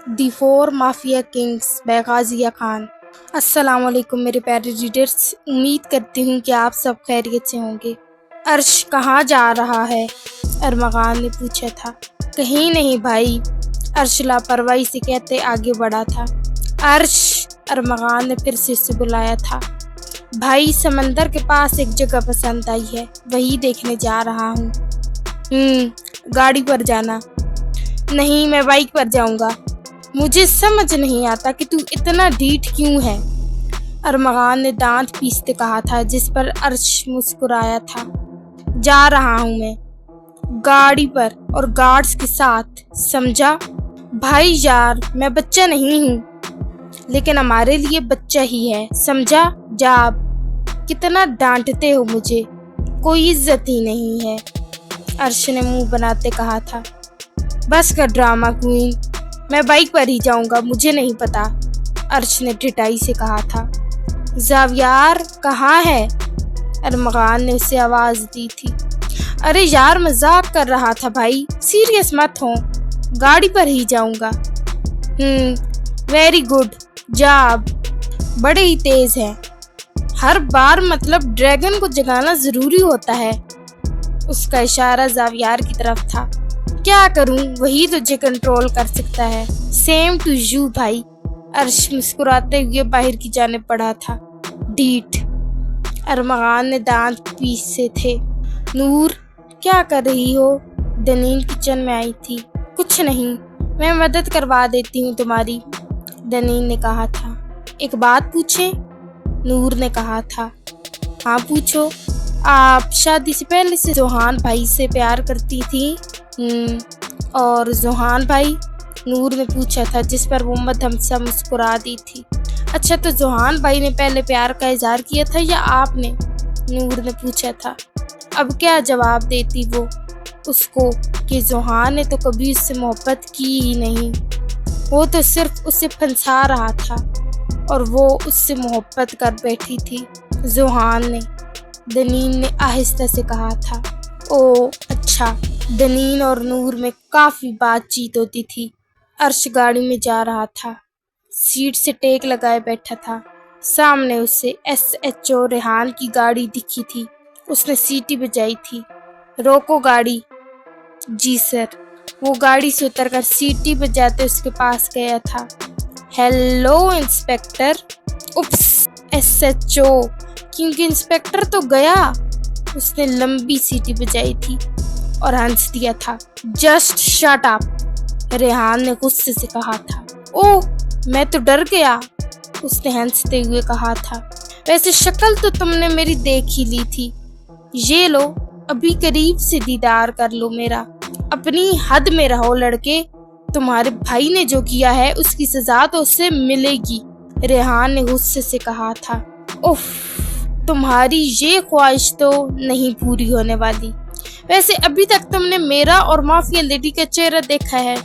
The four mafia kings by Ghazia Khan. السلام علیکم میرے پیارے ریڈرز، امید کرتی ہوں کہ آپ سب خیریت سے ہوں گے۔ عرش کہاں جا رہا ہے؟ ارمغان نے پوچھا تھا۔ کہیں نہیں بھائی، عرش لاپرواہی سے کہتے آگے بڑھا تھا۔ عرش، ارمغان نے پھر سے اسے بلایا تھا۔ بھائی سمندر کے پاس ایک جگہ پسند آئی ہے، وہی دیکھنے جا رہا ہوں۔ گاڑی پر جانا؟ نہیں، میں بائک پر جاؤں گا۔ مجھے سمجھ نہیں آتا کہ تو اتنا ڈھیٹ کیوں ہے، ارمغان نے دانت پیستے کہا تھا، جس پر عرش مسکرایا تھا۔ جا رہا ہوں میں گاڑی پر اور گارڈز کے ساتھ، سمجھا؟ بھائی یار، میں بچہ نہیں ہوں، لیکن ہمارے لیے بچہ ہی ہے، سمجھا؟ جا اب۔ کتنا ڈانٹتے ہو مجھے، کوئی عزت ہی نہیں ہے، عرش نے منہ بناتے کہا تھا۔ بس کر ڈرامہ کوئین، میں بائک پر ہی جاؤں گا، مجھے نہیں پتا، عرش نے ٹھٹائی سے کہا تھا۔ زاویار کہاں ہے؟ ارمغان نے اسے آواز دی تھی۔ ارے یار، مذاق کر رہا تھا بھائی، سیریس مت ہو، گاڑی پر ہی جاؤں گا۔ ویری گڈ، جا اب۔ بڑے ہی تیز ہیں، ہر بار مطلب ڈریگن کو جگانا ضروری ہوتا ہے۔ اس کا اشارہ زاویار کی طرف تھا۔ کیا کروں، وہی تجھے کنٹرول کر سکتا ہے۔ سیم ٹو یو بھائی، عرش مسکراتے ہوئے باہر کی جانب بڑھا تھا۔ ڈیٹ، ارمغان نے دانت پیسے تھے۔ نور، کیا کر رہی ہو؟ دنین کچن میں آئی تھی۔ کچھ نہیں، میں مدد کروا دیتی ہوں تمہاری، دنین نے کہا تھا۔ ایک بات پوچھیں؟ نور نے کہا تھا۔ ہاں پوچھو۔ آپ شادی سے پہلے سے زوہان بھائی سے پیار کرتی تھی؟ اور زوہان بھائی؟ نور نے پوچھا تھا، جس پر وہ مدھم سا مسکرا دی تھی۔ اچھا، تو زوہان بھائی نے پہلے پیار کا اظہار کیا تھا یا آپ نے؟ نور نے پوچھا تھا۔ اب کیا جواب دیتی وہ اس کو کہ زوہان نے تو کبھی اس سے محبت کی ہی نہیں، وہ تو صرف اسے پھنسا رہا تھا اور وہ اس سے محبت کر بیٹھی تھی، زوہان نے، دنین نے آہستہ سے کہا تھا۔ او اچھا۔ دنین اور نور میں کافی بات چیت ہوتی تھی۔ عرش گاڑی میں جا رہا تھا، سیٹ سے ٹیک لگائے بیٹھا تھا۔ سامنے اسے SHO ریحان کی گاڑی دکھی تھی، اس نے سیٹی بجائی تھی۔ روکو گاڑی۔ جی سر۔ وہ گاڑی سے اتر کر سیٹی بجاتے اس کے پاس گیا تھا۔ Hello inspector. اپس، SHO، کیونکہ انسپکٹر تو گیا۔ اس نے لمبی سیٹی بجائی تھی اور ہنس دیا تھا۔ جسٹ شٹ اپ، ریحان نے غصے سے کہا تھا۔ اوہ، میں تو ڈر گیا، اس نے ہنستے ہوئے کہا تھا۔ ویسے شکل تو تم نے میری دیکھ ہی لی تھی۔ یہ لو، ابھی قریب سے دیدار کر لو میرا۔ اپنی حد میں رہو لڑکے، تمہارے بھائی نے جو کیا ہے اس کی سزا تو اسے ملے گی، ریحان نے غصے سے کہا تھا۔ اوف، تمہاری یہ خواہش تو نہیں پوری ہونے والی۔ ویسے ابھی تک تم نے میرا اور مافیا لیڈی کا چہرہ دیکھا ہے۔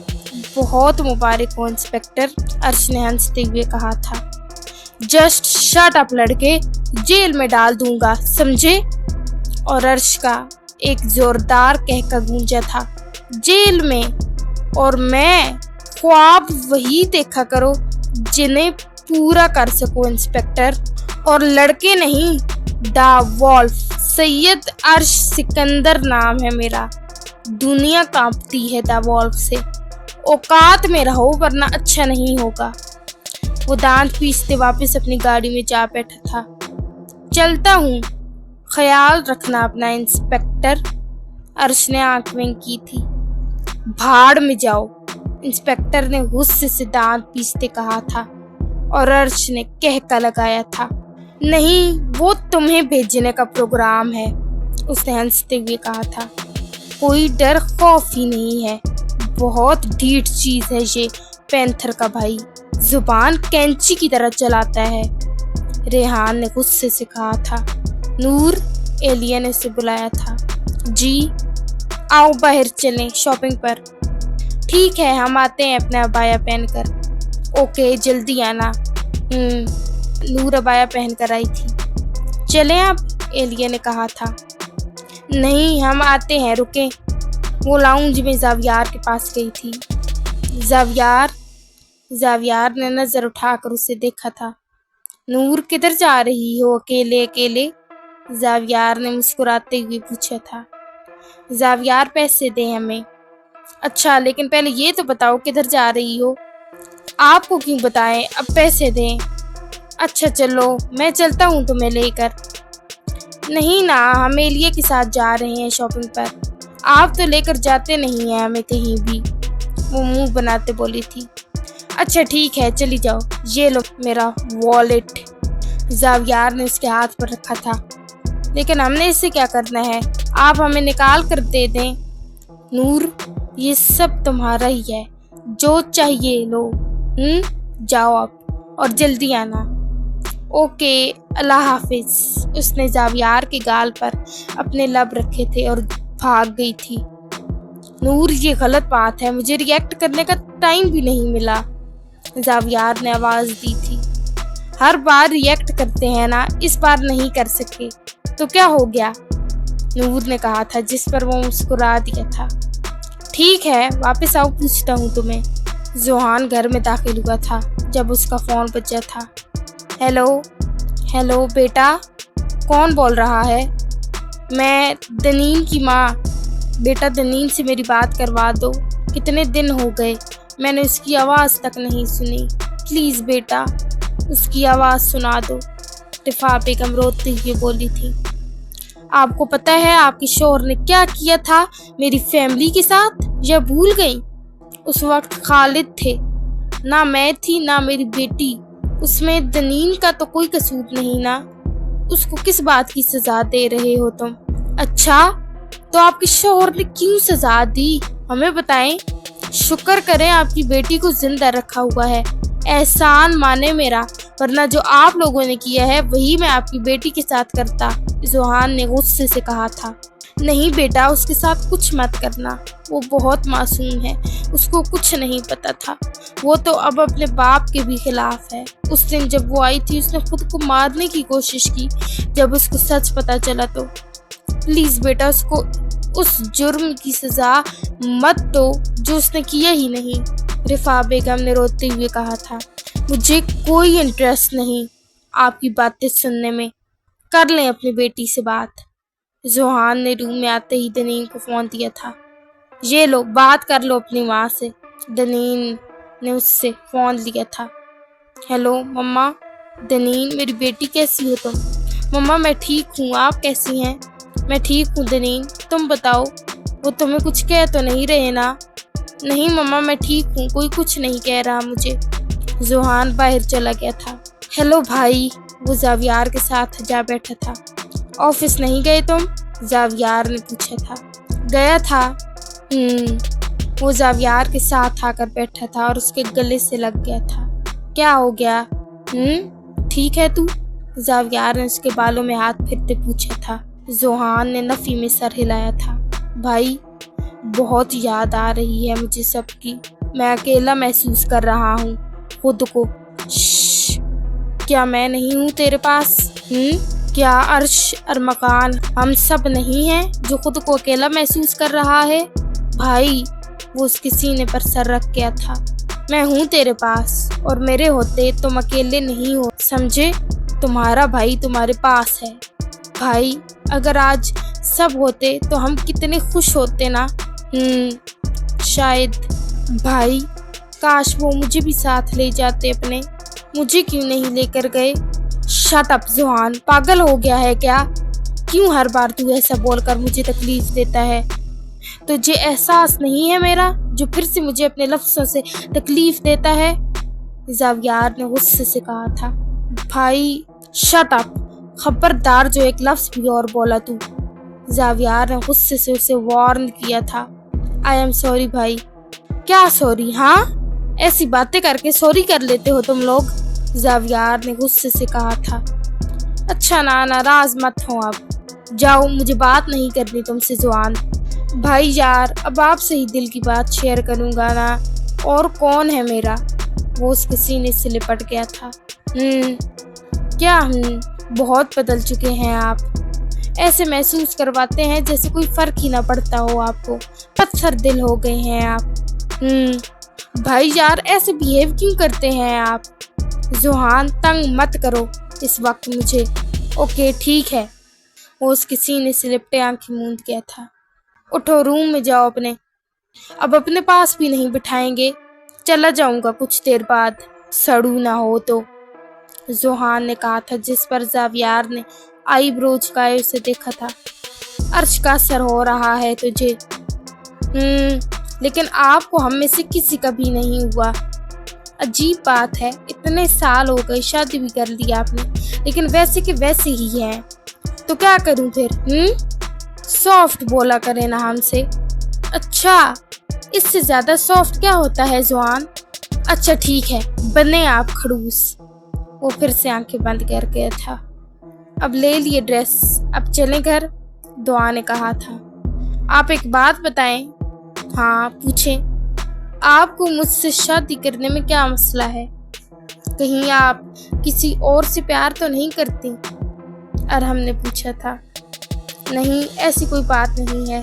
بہت مبارک ہو انسپکٹر، عرش نے ہنستے ہوئے کہا تھا۔ جسٹ شٹ اپ لڑکے، جیل میں ڈال دوں گا، سمجھے؟ اور عرش کا ایک زوردار کہکا گونجا تھا۔ جیل میں؟ اور میں خواب وہی دیکھا کرو جنہیں پورا کر سکو انسپکٹر، اور لڑکے نہیں، دا وولف، سید عرش سکندر نام ہے میرا، دنیا کانپتی ہے دا وولف سے، اوقات میں رہو ورنہ اچھا نہیں ہوگا۔ وہ دانت پیستے واپس اپنی گاڑی میں جا بیٹھا تھا۔ چلتا ہوں، خیال رکھنا اپنا انسپکٹر، عرش نے آنکھ وینک کی تھی۔ بھاڑ میں جاؤ، انسپکٹر نے غصے سے دانت پیستے کہا تھا، اور عرش نے کہکا لگایا تھا۔ نہیں، وہ تمہیں بھیجنے کا پروگرام ہے، اس نے ہنستے ہوئے کہا تھا۔ کوئی ڈر خوف ہی نہیں ہے، بہت ڈھیٹ چیز ہے یہ پینتھر کا بھائی، زبان کینچی کی طرح چلاتا ہے، ریحان نے غصے سے کہا تھا۔ نور، ایلیا نے اسے بلایا تھا۔ جی، آؤ باہر چلیں شاپنگ پر۔ ٹھیک ہے، ہم آتے ہیں اپنا عبایا پہن کر۔ اوکے، جلدی آنا۔ نور عبایا پہن کر آئی تھی۔ چلیں اب، ایلیا نے کہا تھا۔ نہیں، ہم آتے ہیں، رکیں۔ وہ لاؤنج میں زاویار کے پاس گئی تھی۔ زاویار، زاویار نے نظر اٹھا کر اسے دیکھا تھا۔ نور کدھر جا رہی ہو اکیلے اکیلے؟ زاویار نے مسکراتے ہوئے پوچھا تھا۔ زاویار پیسے دیں ہمیں۔ اچھا لیکن پہلے یہ تو بتاؤ کدھر جا رہی ہو؟ آپ کو کیوں بتائیں، اب پیسے دیں۔ اچھا چلو میں چلتا ہوں تمہیں لے کر۔ نہیں نا، ہم ایلیا کے ساتھ جا رہے ہیں شاپنگ پر، آپ تو لے کر جاتے نہیں ہیں ہمیں کہیں بھی، وہ منہ بناتے بولی تھی۔ اچھا ٹھیک ہے چلی جاؤ، یہ لو میرا والیٹ۔ زاویار نے اس کے ہاتھ پر رکھا تھا۔ لیکن ہم نے اسے کیا کرنا ہے؟ آپ ہمیں نکال کر دے دیں۔ نور یہ سب تمہارا ہی ہے، جو چاہیے لو۔ جاؤ اب اور جلدی آنا۔ اوکے اللہ حافظ۔ اس نے زاویار کے گال پر اپنے لب رکھے تھے اور بھاگ گئی تھی۔ نور یہ غلط بات ہے، مجھے ری ایکٹ کرنے کا ٹائم بھی نہیں ملا، زاویار نے آواز دی تھی۔ ہر بار ری ایکٹ کرتے ہیں نا، اس بار نہیں کر سکے تو کیا ہو گیا؟ نور نے کہا تھا، جس پر وہ مسکرا دیا تھا۔ ٹھیک ہے واپس آؤ، پوچھتا ہوں تمہیں۔ زوہان گھر میں داخل ہوا تھا جب اس کا فون بجا تھا۔ ہیلو بیٹا، کون بول رہا ہے؟ میں دنین کی ماں۔ بیٹا دنین سے میری بات کروا دو، کتنے دن ہو گئے میں نے اس کی آواز تک نہیں سنی، پلیز بیٹا اس کی آواز سنا دو، رفا بیگم روتے ہوئے بولی تھی۔ آپ کو پتہ ہے آپ کے شوہر نے کیا کیا تھا میری فیملی کے ساتھ، یا بھول گئی؟ اس وقت خالد تھے، نہ میں تھی نہ میری بیٹی، اس میں دنین کا تو کوئی قصور نہیں نا، اس کو کس بات کی سزا دے رہے ہو تم؟ اچھا تو آپ کے شوہر نے کیوں سزا دی ہمیں بتائیں؟ شکر کریں آپ کی بیٹی کو زندہ رکھا ہوا ہے، احسان مانے میرا، ورنہ جو آپ لوگوں نے کیا ہے وہی میں آپ کی بیٹی کے ساتھ کرتا، زوہان نے غصے سے کہا تھا۔ نہیں بیٹا اس کے ساتھ کچھ مت کرنا، وہ بہت معصوم ہے، اس کو کچھ نہیں پتا تھا، وہ تو اب اپنے باپ کے بھی خلاف ہے۔ اس دن جب وہ آئی تھی اس نے خود کو مارنے کی کوشش کی، جب اس کو سچ پتا چلا تو پلیز بیٹا اس کو اس جرم کی سزا مت دو جو اس نے کیا ہی نہیں، رفا بیگم نے روتے ہوئے کہا تھا۔ مجھے کوئی انٹرسٹ نہیں آپ کی باتیں سننے میں، کر لیں اپنی بیٹی سے بات۔ زوہان نے روم میں آتے ہی دنین کو فون دیا تھا۔ یہ لو بات کر لو اپنی ماں سے، دنین نے اس سے فون لیا تھا۔ ہیلو مما، دنین میری بیٹی کیسی ہو تم؟ مما میں ٹھیک ہوں، آپ کیسی ہیں؟ میں ٹھیک ہوں دنین، تم بتاؤ وہ تمہیں کچھ کہہ تو نہیں رہے نا؟ نہیں مما میں ٹھیک ہوں، کوئی کچھ نہیں کہہ رہا مجھے۔ زوہان باہر چلا گیا تھا۔ ہیلو بھائی، وہ زاویار کے ساتھ جا بیٹھا تھا۔ آفس نہیں گئے تم؟ زاویار نے پوچھا تھا۔ گیا تھا۔ وہ زاویار کے ساتھ آ کر بیٹھا تھا اور اس کے گلے سے لگ گیا تھا۔ کیا ہو گیا؟ ٹھیک ہے تو؟ زاویار نے اس کے بالوں میں ہاتھ پھرتے پوچھا تھا۔ زوہان نے نفی میں سر ہلایا تھا۔ بھائی بہت یاد آ رہی ہے مجھے سب کی، میں اکیلا محسوس کر رہا ہوں خود کو۔ کیا میں نہیں ہوں تیرے پاس؟ کیا عرش اور مکان ہم سب نہیں ہیں جو خود کو اکیلا محسوس کر رہا ہے؟ بھائی وہ اس کے سینے پر سر رکھ گیا تھا۔ میں ہوں تیرے پاس، اور میرے ہوتے تم اکیلے نہیں ہو، سمجھے؟ تمہارا بھائی تمہارے پاس ہے۔ بھائی اگر آج سب ہوتے تو ہم کتنے خوش ہوتے نا۔ شاید۔ بھائی کاش وہ مجھے بھی ساتھ لے جاتے اپنے، مجھے کیوں نہیں لے کر گئے؟ شٹ اپ زوہان، پاگل ہو گیا ہے کیا؟ کیوں ہر بار تو ایسا بول کر مجھے تکلیف دیتا ہے؟ تجھے احساس نہیں ہے میرا جو پھر سے مجھے اپنے لفظوں سے تکلیف دیتا ہے؟ زاویار نے غصے سے کہا تھا۔ بھائی شٹ اپ، خبردار جو ایک لفظ بھی اور بولا تو۔ زاویار نے غصے سے اسے وارن کیا تھا۔ آئی ایم سوری بھائی۔ کیا سوری؟ ہاں ایسی باتیں کر کے سوری کر لیتے ہو تم لوگ، زاویار نے غصے سے کہا تھا۔ اچھا ناراض مت ہو، اب جاؤ، مجھے بات نہیں کرنی تم سے زوہان۔ بھائی یار اب آپ سے ہی دل کی بات شیئر کروں گا نا، اور کون ہے میرا؟ وہ اس کے سینے سے لپٹ گیا تھا۔ کیا بہت بدل چکے ہیں آپ، ایسے محسوس کرواتے ہیں جیسے کوئی فرق ہی نہ پڑتا ہو آپ کو، پتھر دل ہو گئے ہیں آپ۔ بھائی یار ایسے بیہیو کیوں کرتے ہیں آپ؟ زوہان تنگ مت کرو اس وقت مجھے۔ اوکے ٹھیک ہے۔ وہ اس کے سینے سے لپٹے آنکھیں موند گیا تھا۔ اٹھو روم میں جاؤ اپنے۔ اب اپنے پاس بھی نہیں بٹھائیں گے؟ چلا جاؤں گا کچھ دیر بعد، سڑو نہ ہو تو، زوہان نے کہا تھا، جس پر زاویار نے آئی برو جھکائے اسے دیکھا تھا۔ عرش کا اثر ہو رہا ہے تجھے؟ لیکن آپ کو ہم میں سے کسی کا بھی نہیں ہوا۔ عجیب بات ہے، اتنے سال ہو گئے، شادی بھی کر لی آپ نے، لیکن ویسے کہ ویسے ہی ہیں۔ تو کیا کروں پھر؟ سافٹ بولا کرے نا ہم سے۔ اچھا، اس سے زیادہ سافٹ کیا ہوتا ہے زوان؟ اچھا ٹھیک ہے، بنے آپ کھڑوس۔ وہ پھر سے آنکھیں بند کر گیا تھا۔ اب لے لیے ڈریس، اب چلیں گھر، دعا نے کہا تھا۔ آپ ایک بات بتائیں۔ ہاں پوچھیں۔ آپ کو مجھ سے شادی کرنے میں کیا مسئلہ ہے؟ کہیں آپ کسی اور سے پیار تو نہیں کرتی؟ ارحم نے پوچھا تھا۔ نہیں، ایسی کوئی بات نہیں ہے۔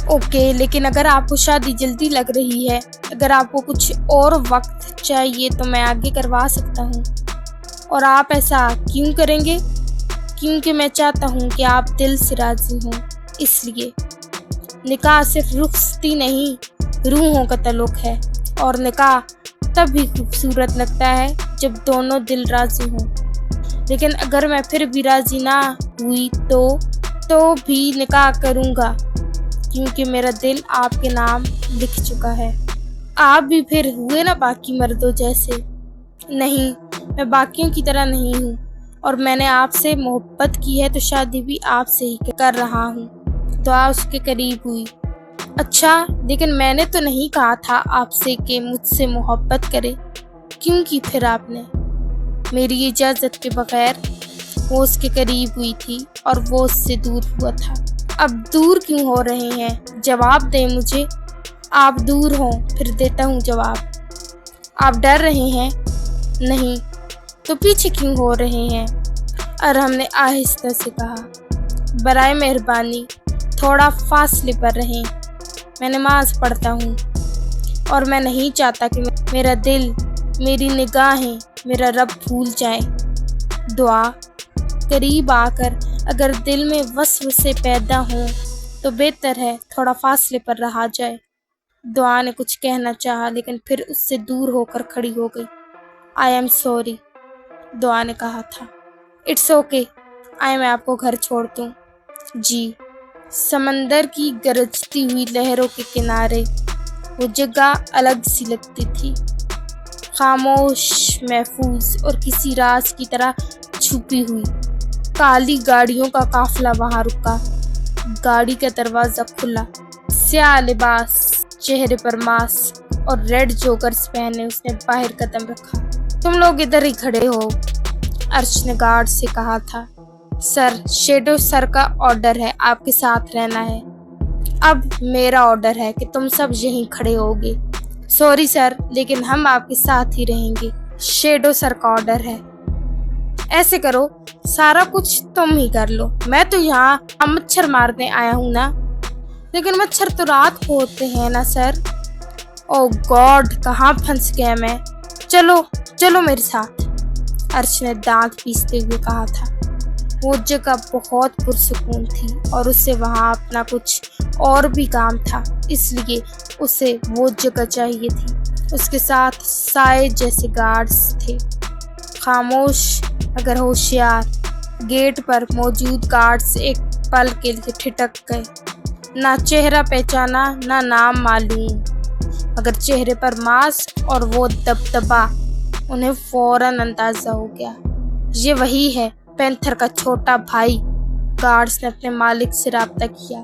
اوکے، لیکن اگر آپ کو شادی جلدی لگ رہی ہے، اگر آپ کو کچھ اور وقت چاہیے تو میں آگے کروا سکتا ہوں۔ اور آپ ایسا کیوں کریں گے؟ کیونکہ میں چاہتا ہوں کہ آپ دل سے راضی ہوں، اس لیے۔ نکاح صرف رخصتی نہیں، روحوں کا تعلق ہے، اور نکاح تب بھی خوبصورت لگتا ہے جب دونوں دل راضی ہوں۔ لیکن اگر میں پھر بھی راضی نہ ہوئی تو بھی نکاح کروں گا، کیونکہ میرا دل آپ کے نام لکھ چکا ہے۔ آپ بھی پھر ہوئے نا باقی مردوں جیسے؟ نہیں، میں باقیوں کی طرح نہیں ہوں، اور میں نے آپ سے محبت کی ہے تو شادی بھی آپ سے ہی کر رہا ہوں۔ دعا اس کے قریب ہوئی۔ اچھا، لیکن میں نے تو نہیں کہا تھا آپ سے کہ مجھ سے محبت کرے، کیوں کی پھر آپ نے؟ میری اجازت کے بغیر۔ وہ اس کے قریب ہوئی تھی اور وہ اس سے دور ہوا تھا۔ اب دور کیوں ہو رہے ہیں؟ جواب دیں مجھے۔ آپ دور ہوں پھر دیتا ہوں جواب۔ آپ ڈر رہے ہیں؟ نہیں، تو پیچھے کیوں ہو رہے ہیں؟ ارحم نے آہستہ سے کہا۔ برائے مہربانی تھوڑا فاصلے پر رہیں، میں نماز پڑھتا ہوں، اور میں نہیں چاہتا کہ میرا دل، میری نگاہیں، میرا رب بھول جائیں۔ دعا قریب آ کر اگر دل میں وسوسے پیدا ہوں تو بہتر ہے تھوڑا فاصلے پر رہا جائے۔ دعا نے کچھ کہنا چاہا لیکن پھر اس سے دور ہو کر کھڑی ہو گئی۔ آئی ایم سوری، دعا نے کہا تھا۔ اٹس اوکے، آئے میں آپ کو گھر چھوڑ دوں۔ جی۔ سمندر کی گرجتی ہوئی لہروں کے کنارے وہ جگہ الگ سی لگتی تھی، خاموش، محفوظ اور کسی راز کی طرح چھپی ہوئی۔ کالی گاڑیوں کا قافلہ وہاں رکا، گاڑی کا دروازہ کھلا، سیاہ لباس، چہرے پر ماسک اور ریڈ جوگرز پہنے اس نے باہر قدم رکھا۔ تم لوگ ادھر ہی کھڑے ہو، عرش نے گارڈ سے کہا تھا۔ سر، شیڈو سر کا آرڈر ہے آپ کے ساتھ رہنا ہے۔ اب میرا آرڈر ہے کہ تم سب یہیں کھڑے ہوگے۔ سوری سر، لیکن ہم آپ کے ساتھ ہی رہیں گے، شیڈو سر کا آرڈر ہے۔ ایسے کرو، سارا کچھ تم ہی کر لو، میں تو یہاں مچھر مارنے آیا ہوں نا۔ لیکن مچھر تو رات کو ہوتے ہیں نا سر۔ او گاڈ، کہاں پھنس گیا میں۔ چلو میرے ساتھ، عرش نے دانت پیستے ہوئے کہا تھا۔ وہ جگہ بہت پرسکون تھی اور اسے وہاں اپنا کچھ اور بھی کام تھا، اس لیے اسے وہ جگہ چاہیے تھی۔ اس کے ساتھ سائے جیسے گارڈز تھے، خاموش مگر ہوشیار۔ گیٹ پر موجود گارڈز ایک پل کے لیے ٹھٹک گئے، نہ چہرہ پہچانا نہ نام معلوم، مگر چہرے پر ماسک اور وہ دبدبا، انہیں فوراً اندازہ ہو گیا، یہ وہی ہے، پینتھر کا چھوٹا بھائی۔ گارڈز نے اپنے مالک سے رابطہ کیا۔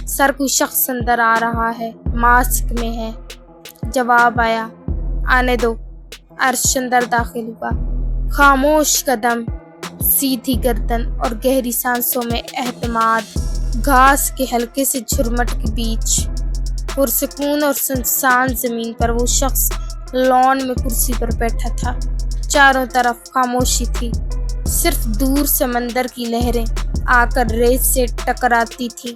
سر، کوئی شخص اندر آ رہا ہے، ماسک میں ہے۔ جواب آیا، آنے دو۔ عرش اندر داخل ہوا، خاموش قدم، سیدھی گردن اور گہری سانسوں میں اعتماد۔ گھاس کے ہلکے سے جھرمٹ کے بیچ پرسکون اور سنسان زمین پر وہ شخص لان میں کرسی پر بیٹھا تھا۔ چاروں طرف خاموشی تھی، صرف دور سمندر کی لہریں آ کر ریت سے ٹکراتی تھی۔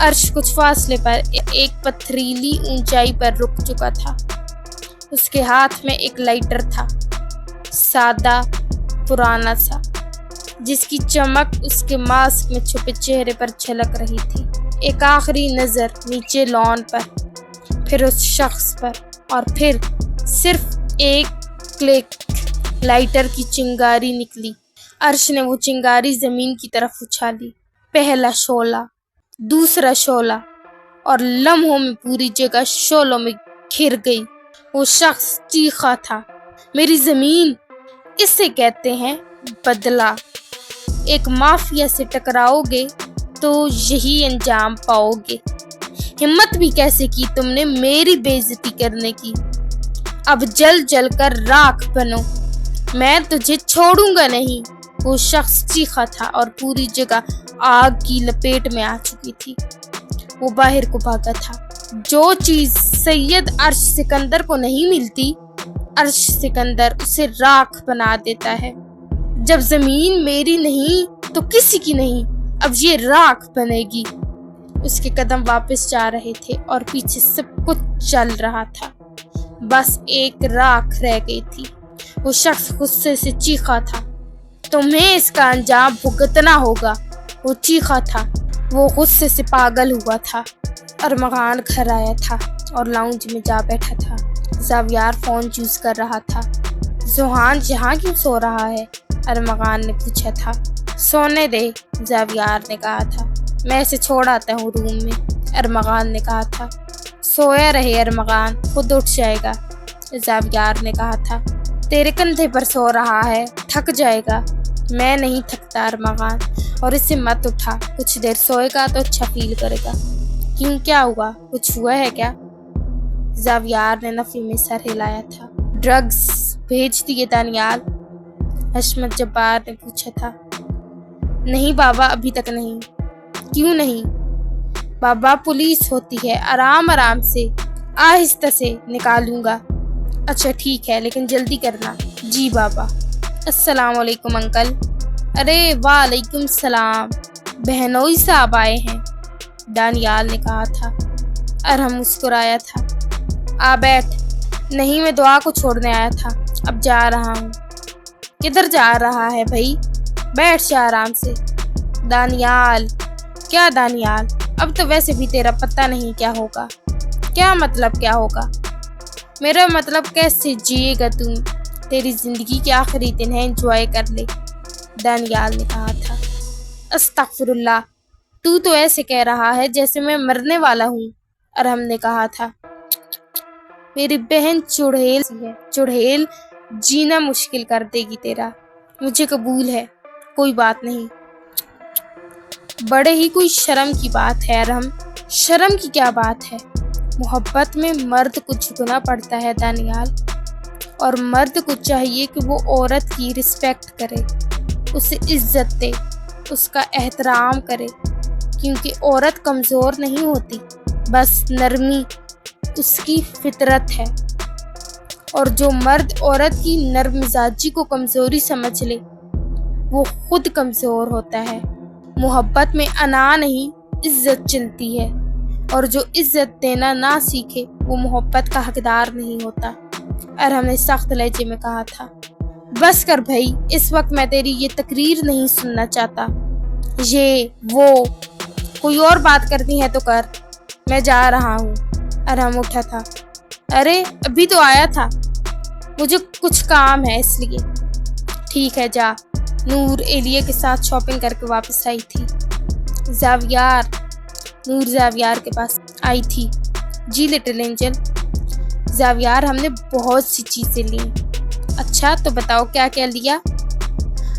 عرش کچھ فاصلے پر ایک پتھریلی اونچائی پر رک چکا تھا۔ اس کے ہاتھ میں ایک لائٹر تھا، سادہ پرانا سا، جس کی چمک اس کے ماسک میں چھپے چہرے پر جھلک رہی تھی۔ ایک آخری نظر نیچے لان پر، پھر اس شخص پر، اور پھر صرف ایک کلک، لائٹر کی چنگاری نکلی۔ عرش نے وہ چنگاری زمین کی طرف اچھالی۔ پہلا شعلہ، دوسرا شعلہ، اور لمحوں میں پوری جگہ شعلوں میں گھر گئی۔ وہ شخص چیخا تھا، میری زمین! اسے کہتے ہیں بدلہ۔ ایک مافیا سے ٹکراؤ گے تو یہی انجام پاؤ گے۔ ہمت بھی کیسے کی تم نے میری بے عزتی کرنے کی؟ اب جل جل کر راکھ بنو، میں تجھے چھوڑوں گا نہیں۔ وہ شخص چیخا تھا اور پوری جگہ آگ کی لپیٹ میں آ چکی تھی۔ وہ باہر کو بھاگا تھا۔ جو چیز سید عرش سکندر کو نہیں ملتی، عرش سکندر اسے راکھ بنا دیتا ہے۔ جب زمین میری نہیں تو کسی کی نہیں، اب یہ راکھ بنے گی۔ اس کے قدم واپس جا رہے تھے اور پیچھے سب کچھ چل رہا تھا، بس ایک راکھ رہ گئی تھی۔ وہ شخص غصے سے چیخا تھا، تمہیں اس کا انجام بھگتنا ہوگا۔ وہ چیخا تھا، وہ غصے سے پاگل ہوا تھا۔ ارمغان گھر آیا تھا اور لاؤنج میں جا بیٹھا تھا۔ زاویار فون یوز کر رہا تھا۔ ذوحان یہاں کیوں سو رہا ہے؟ ارمغان نے پوچھا تھا۔ سونے دے، زاویار نے کہا تھا، میں اسے چھوڑ آتا ہوں روم میں، ارمغان نے کہا تھا۔ سویا رہے ارمغان، خود اٹھ جائے گا، زاویار نے کہا تھا۔ تیرے کندھے پر سو رہا ہے، تھک جائے گا۔ میں نہیں تھکتا ارمغان، اور اسے مت اٹھا، کچھ دیر سوئے گا تو اچھا فیل کرے گا۔ کیوں، کیا ہوا؟ کچھ ہوا ہے کیا؟ زاویار نے نفی میں سر ہلایا تھا۔ ڈرگز بھیج دیے دانیال؟ حشمت جبار نے پوچھا تھا۔ نہیں بابا، ابھی تک نہیں۔ کیوں نہیں؟ بابا پولیس ہوتی ہے، آرام آرام سے، آہستہ سے نکالوں گا۔ اچھا ٹھیک ہے، لیکن جلدی کرنا۔ جی بابا۔ السلام علیکم انکل۔ ارے وعلیکم السلام، بہنوئی صاحب آئے ہیں، دانیال نے کہا تھا۔ ارہم مسکرایا تھا۔ آ بیٹھ۔ نہیں، میں دعا کو چھوڑنے آیا تھا، اب جا رہا ہوں۔ کدھر جا رہا ہے بھائی؟ بیٹھ جا آرام سے۔ دانیال۔ کیا دانیال؟ اب تو ویسے بھی تیرا پتہ نہیں کیا ہوگا۔ کیا مطلب کیا ہوگا؟ میرا مطلب کیسے جیے گا تم؟ تیری زندگی کے آخری دن ہے، انجوائے کر لے، دانیال نے کہا تھا۔ استغفر اللہ، تو ایسے کہہ رہا ہے جیسے میں مرنے والا ہوں، ارہم نے کہا تھا۔ میری بہن چڑھیل ہے، چڑھیل جینا مشکل کر دے گی تیرا، مجھے قبول ہے، کوئی بات نہیں۔ بڑے ہی کوئی شرم کی بات ہے ارہم۔ شرم کی کیا بات ہے؟ محبت میں مرد کو جھکنا پڑتا ہے دانیال، اور مرد کو چاہیے کہ وہ عورت کی رسپیکٹ کرے، اسے عزت دے، اس کا احترام کرے، کیونکہ عورت کمزور نہیں ہوتی، بس نرمی اس کی فطرت ہے، اور جو مرد عورت کی نرم مزاجی کو کمزوری سمجھ لے وہ خود کمزور ہوتا ہے۔ محبت میں انا نہیں، عزت چلتی ہے، اور جو عزت دینا نہ سیکھے وہ محبت کا حقدار نہیں ہوتا، ارہم نے سخت لہجے میں کہا تھا۔ بس کر بھائی، اس وقت میں تیری یہ تقریر نہیں سننا چاہتا۔ یہ وہ کوئی اور بات کرنی ہے تو کر، میں جا رہا ہوں، ارہم اٹھا تھا۔ ارے ابھی تو آیا تھا، مجھے کچھ کام ہے اس لیے۔ ٹھیک ہے جا۔ نور ایلیا کے ساتھ شاپنگ کر کے واپس آئی تھی۔ نور زاویار کے پاس آئی تھی۔ جی لٹل اینجل۔ زاویار، ہم نے بہت سی چیزیں لیں۔ اچھا تو بتاؤ کیا کیا لیا؟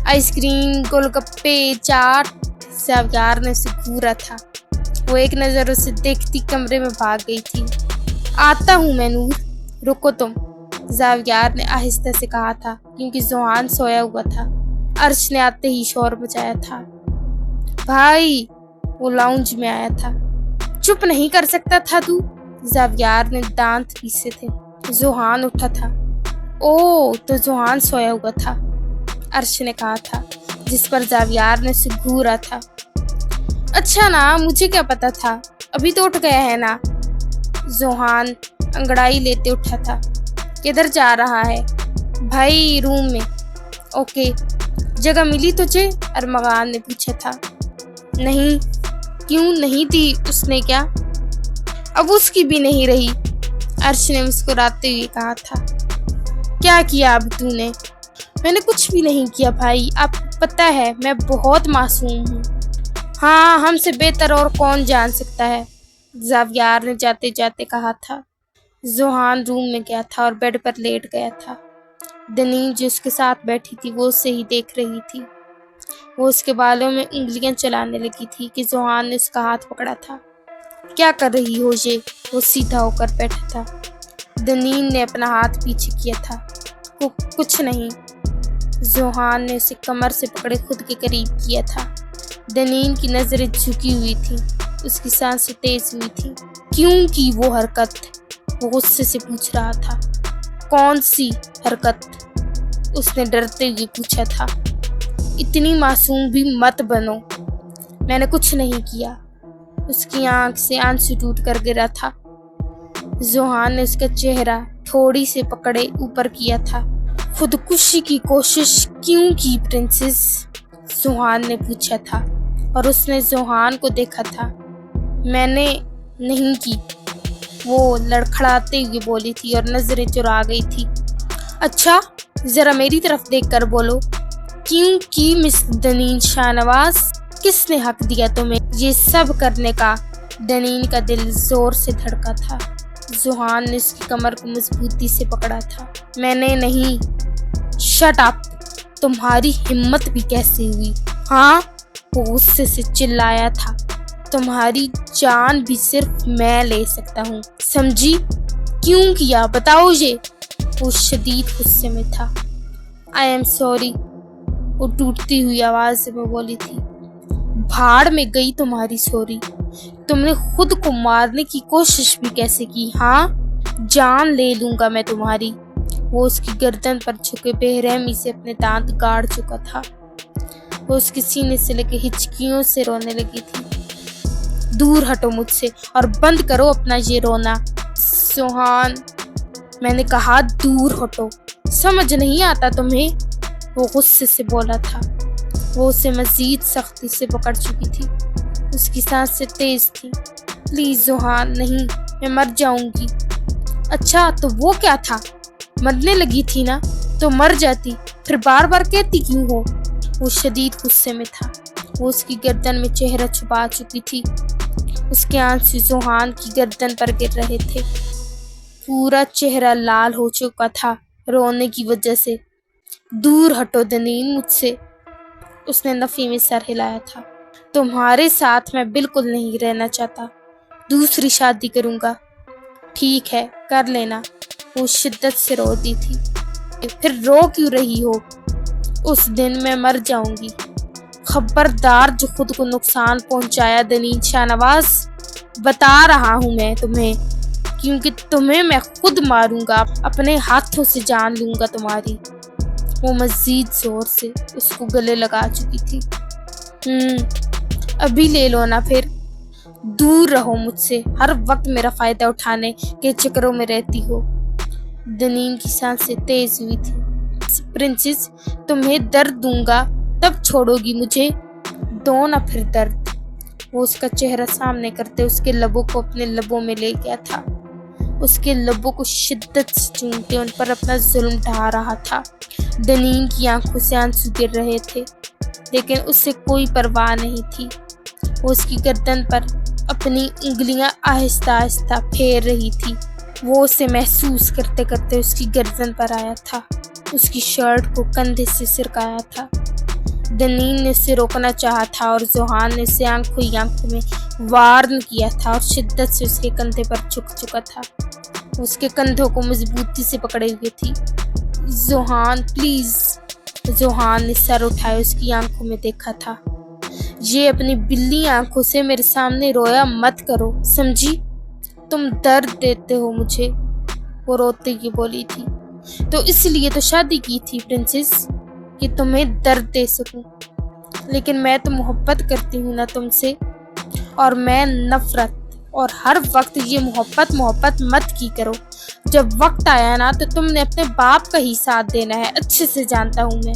آئس کریم، گول گپے، چاٹ۔ زاویار نے اسے گھورا تھا۔ وہ ایک نظر اسے دیکھتی کمرے میں بھاگ گئی تھی۔ آتا ہوں میں نور، رکو تم، زاویار نے آہستہ سے کہا تھا، کیونکہ ذوحان سویا ہوا تھا۔ عرش نے آتے ہی شور مچایا تھا۔ بھائی، وہ لاؤنج میں آیا تھا۔ چپ نہیں کر سکتا تھا تو؟ زاویار نے دانت پیسے تھے۔ ذوحان اٹھا تھا۔ او، تو ذوحان سویا ہوا تھا، عرش نے کہا تھا، جس پر زاویار نے اسے گھورا تھا۔ اچھا نا، مجھے کیا پتا تھا، ابھی تو اٹھ گیا ہے نا۔ زوہان انگڑائی لیتے اٹھا تھا۔ کدھر جا رہا ہے؟ بھائی روم میں۔ اوکے، جگہ ملی تجھے؟ ارمغان نے پوچھا تھا۔ نہیں۔ کیوں نہیں تھی؟ اس نے کیا؟ اب اس کی بھی نہیں رہی، عرش نے مسکراتے ہوئے کہا تھا۔ کیا کیا اب تو نے؟ میں نے کچھ بھی نہیں کیا بھائی، آپ کو پتہ ہے میں بہت معصوم ہوں۔ ہاں، ہم سے بہتر اور کون جان سکتا ہے، زاویار نے جاتے جاتے کہا تھا۔ زوہان روم میں گیا تھا اور بیڈ پر لیٹ گیا تھا۔ دنین جو اس کے ساتھ بیٹھی تھی وہ اسے ہی دیکھ رہی تھی۔ وہ اس کے بالوں میں انگلیاں چلانے لگی تھی کہ زوہان نے اس کا ہاتھ پکڑا تھا۔ کیا کر رہی ہو یہ؟ وہ سیدھا ہو کر بیٹھا تھا۔ دنین نے اپنا ہاتھ پیچھے کیا تھا۔ کچھ نہیں۔ زوہان نے اسے کمر سے پکڑے خود کے قریب کیا تھا۔ دنین کی نظریں جھکی ہوئی تھیں، اس کی سانسیں تیز ہوئی تھیں۔ کیوں کی وہ حرکت؟ وہ غصے سے پوچھ رہا تھا۔ کون سی حرکت؟ اس نے ڈرتے ہوئے پوچھا تھا۔ اتنی معصوم بھی مت بنو، میں نے کچھ نہیں کیا۔ اس کی آنکھ سے آنسو ٹوٹ کر گرا تھا۔ زوہان نے اس کا چہرہ تھوڑی سے پکڑے اوپر کیا تھا۔ خودکشی کی کوشش کیوں کی پرنسس؟ زوہان نے پوچھا تھا اور اس نے زوہان کو دیکھا تھا۔ میں نے نہیں کی، وہ لڑکھڑاتے ہوئے بولی تھی اور نظریں چرا گئی تھی۔ اچھا، ذرا میری طرف دیکھ کر بولو، کیوں کی مس دنین شاہ نواز؟ کس نے حق دیا تمہیں یہ سب کرنے کا؟ دنین کا دل زور سے دھڑکا تھا۔ زوہان نے اس کی کمر کو مضبوطی سے پکڑا تھا۔ میں نے نہیں۔ شٹ اپ، تمہاری ہمت بھی کیسے ہوئی؟ ہاں، وہ غصے سے چلایا تھا۔ تمہاری جان بھی صرف میں لے سکتا ہوں، سمجھی؟ کیوں کیا بتاؤ یہ؟ وہ شدید غصے میں تھا۔ آئی ایم سوری، وہ ٹوٹتی ہوئی آواز میں بولی تھی۔ بھاڑ میں گئی تمہاری سوری، تم نے خود کو مارنے کی کوشش بھی کیسے کی؟ ہاں، جان لے لوں گا میں تمہاری۔ وہ اس کی گردن پر جھکے بے رحمی سے اپنے دانت گاڑ چکا تھا۔ وہ اس کے سینے سے لے کے ہچکیوں سے رونے لگی تھی۔ دور ہٹو مجھ سے اور بند کرو اپنا یہ رونا۔ زوہان، میں نے کہا دور ہٹو، سمجھ نہیں آتا تمہیں؟ وہ غصے سے بولا تھا۔ وہ اسے مزید سختی سے پکڑ چکی تھی۔ اس کی سانسیں تیز تھیں۔ پلیز زوہان، نہیں، میں مر جاؤں گی۔ اچھا تو وہ کیا تھا؟ مرنے لگی تھی نا، تو مر جاتی، پھر بار بار کہتی کیوں ہو؟ وہ شدید غصے میں تھا۔ وہ اس کی گردن میں چہرہ چھپا چکی تھی۔ اس کے آنسو زوہان کی گردن پر گر رہے تھے۔ پورا چہرہ لال ہو چکا تھا رونے کی وجہ سے۔ دور ہٹو دنین مجھ سے، اس نے نفی میں سر ہلایا تھا۔ تمہارے ساتھ میں بالکل نہیں رہنا چاہتا، دوسری شادی کروں گا۔ ٹھیک ہے، کر لینا۔ وہ شدت سے رو دی تھی۔ پھر رو کیوں رہی ہو؟ اس دن میں مر جاؤں گی۔ خبردار جو خود کو نقصان پہنچایا دنین شاہ نواز، بتا رہا ہوں میں تمہیں، کیونکہ تمہیں میں خود ماروں گا، اپنے ہاتھوں سے جان لوں گا تمہاری۔ وہ مزید زور سے اس کو گلے لگا چکی تھی۔ ابھی لے لو نا پھر۔ دور رہو مجھ سے، ہر وقت میرا فائدہ اٹھانے کے چکروں میں رہتی ہو۔ دنین کی سانسیں تیز ہوئی تھی۔ پرنسس، تمہیں درد دوں گا تب چھوڑو گی مجھے، دو نا پھر درد۔ وہ اس کا چہرہ سامنے کرتے اس کے لبوں کو اپنے لبوں میں لے گیا تھا۔ اس کے لبوں کو شدت سے چومتے ان پر اپنا ظلم ڈھا رہا تھا۔ دنین کی آنکھوں سے آنسو گر رہے تھے، لیکن اسے کوئی پرواہ نہیں تھی۔ وہ اس کی گردن پر اپنی انگلیاں آہستہ آہستہ پھیر رہی تھی۔ وہ اسے محسوس کرتے کرتے اس کی گردن پر آیا تھا، اس کی شرٹ کو کندھے سے سرکایا تھا۔ دنین نے اسے روکنا چاہا تھا اور زوہان نے اسے آنکھوں ہی آنکھوں میں وارن کیا تھا اور شدت سے اس کے کندھے پر جھک چکا تھا۔ اس کے کندھوں کو مضبوطی سے پکڑے ہوئے تھی۔ زوہان پلیز۔ زوہان نے سر اٹھائے اس کی آنکھوں میں دیکھا تھا۔ یہ اپنی بلی آنکھوں سے میرے سامنے رویا مت کرو، سمجھی؟ تم درد دیتے ہو مجھے، وہ روتے ہوئے بولی تھی۔ تو اس لیے تو شادی کی تھی پرنسس، کہ تمہیں درد دے سکوں، لیکن میں تو محبت کرتی ہوں نا تم سے، اور میں نفرت، اور ہر وقت یہ محبت مت کی کرو۔ جب وقت آیا نا تو تم نے اپنے باپ کا ہی ساتھ دینا ہے، اچھے سے جانتا ہوں میں۔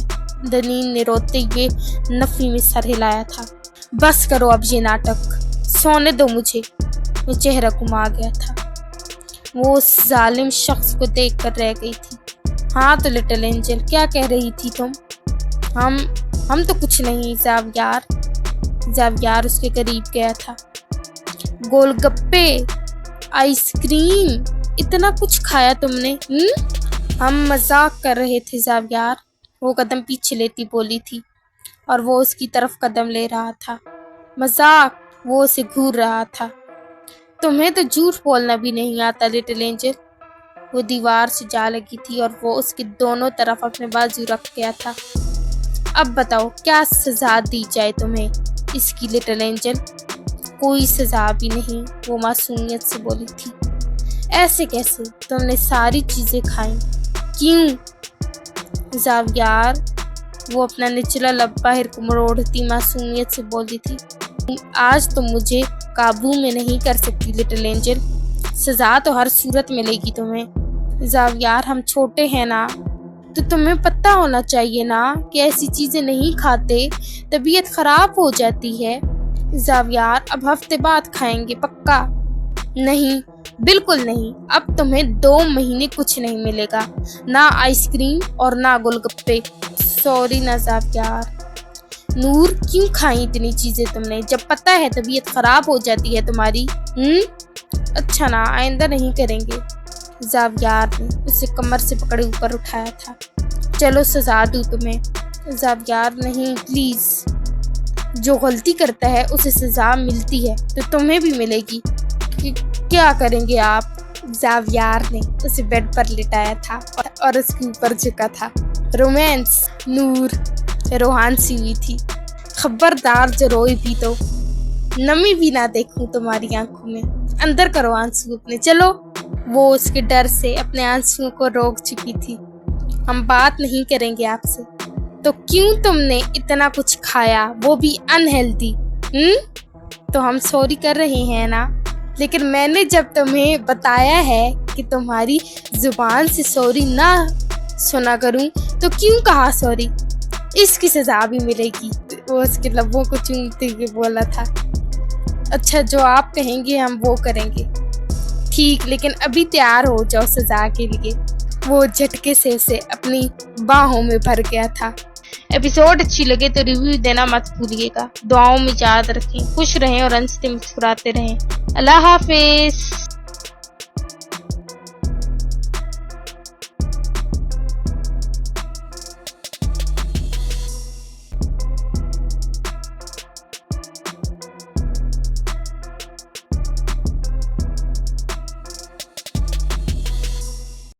دنین نے روتے ہوئے نفی میں سر ہلایا تھا۔ بس کرو اب یہ ناٹک، سونے دو مجھے۔ وہ چہرہ گھما گیا تھا۔ وہ اس ظالم شخص کو دیکھ کر رہ گئی تھی۔ ہاں تو لٹل اینجل، کیا کہہ رہی تھی تم؟ ہم تو کچھ نہیں زاویار۔ زاویار اس کے قریب گیا تھا۔ گول گپے، آئس کریم، اتنا کچھ کھایا تم نے؟ ہم مذاق کر رہے تھے زاویار، وہ قدم پیچھے لیتی بولی تھی، اور وہ اس کی طرف قدم لے رہا تھا۔ مذاق؟ وہ اسے گھور رہا تھا۔ تمہیں تو جھوٹ بولنا بھی نہیں آتا لٹل اینجل۔ وہ دیوار سے جا لگی تھی اور وہ اس کے دونوں طرف اپنے بازو رکھ گیا تھا۔ اب بتاؤ کیا سزا دی جائے تمہیں اس کی لٹل اینجل؟ کوئی سزا بھی نہیں، وہ معصومیت سے بولی تھی۔ ایسے کیسے؟ تم نے ساری چیزیں کھائیں۔ کیوں؟ زاویار، وہ اپنا نچلا لب باہر کو مروڑتی معصومیت سے بولی تھی۔ آج تم مجھے قابو میں نہیں کر سکتی لٹل اینجل، سزا تو ہر صورت ملے گی تمہیں۔ زاویار، ہم چھوٹے ہیں نا، تو تمہیں پتہ ہونا چاہیے نا کہ ایسی چیزیں نہیں کھاتے، طبیعت خراب ہو جاتی ہے۔ زاویار، اب ہفتے بعد کھائیں گے پکا؟ نہیں، بالکل نہیں۔ اب تمہیں 2 مہینے کچھ نہیں ملے گا، نہ آئس کریم اور نہ گول گپے۔ سوری نا زاویار۔ نور، کیوں کھائیں اتنی چیزیں تم نے جب پتہ ہے طبیعت خراب ہو جاتی ہے تمہاری؟ اچھا نا، آئندہ نہیں کریں گے۔ زاویار نے اسے کمر سے پکڑے اوپر اٹھایا تھا۔ چلو سزا دوں تمہیں۔ زاویار، نہیں پلیز۔ جو غلطی کرتا ہے اسے سزا ملتی ہے تو تمہیں بھی ملے گی۔ کیا کریں گے آپ؟ زاویار نے اسے بیڈ پر لٹایا تھا اور اس کے اوپر جھکا تھا۔ رومانس؟ نور روحان سی ہوئی تھی۔ خبردار جو روئی بھی تو نمی بھی نہ دیکھوں تمہاری آنکھوں میں۔ اندر کرو آنسو اپنے، چلو۔ وہ اس کے ڈر سے اپنے آنسوؤں کو روک چکی تھی۔ ہم بات نہیں کریں گے آپ سے۔ تو کیوں تم نے اتنا کچھ کھایا، وہ بھی انہیلدی؟ تو ہم سوری کر رہے ہیں نا، لیکن میں نے جب تمہیں بتایا ہے کہ تمہاری زبان سے سوری نہ سنا کروں تو کیوں کہا سوری؟ اس کی سزا بھی ملے گی۔ وہ اس کے لبوں کو چومتے ہوئے بولا تھا۔ اچھا، جو آپ کہیں گے ہم وہ کریں گے۔ ٹھیک، لیکن ابھی تیار ہو جاؤ سزا کے لیے۔ وہ جھٹکے سے اسے اپنی باہوں میں بھر گیا تھا۔ ایپیسوڈ اچھی لگے تو ریویو دینا مت بھولیے گا۔ دعاؤں میں یاد رکھیں، خوش رہیں اور ہنستے مسکراتے رہیں۔ اللہ حافظ۔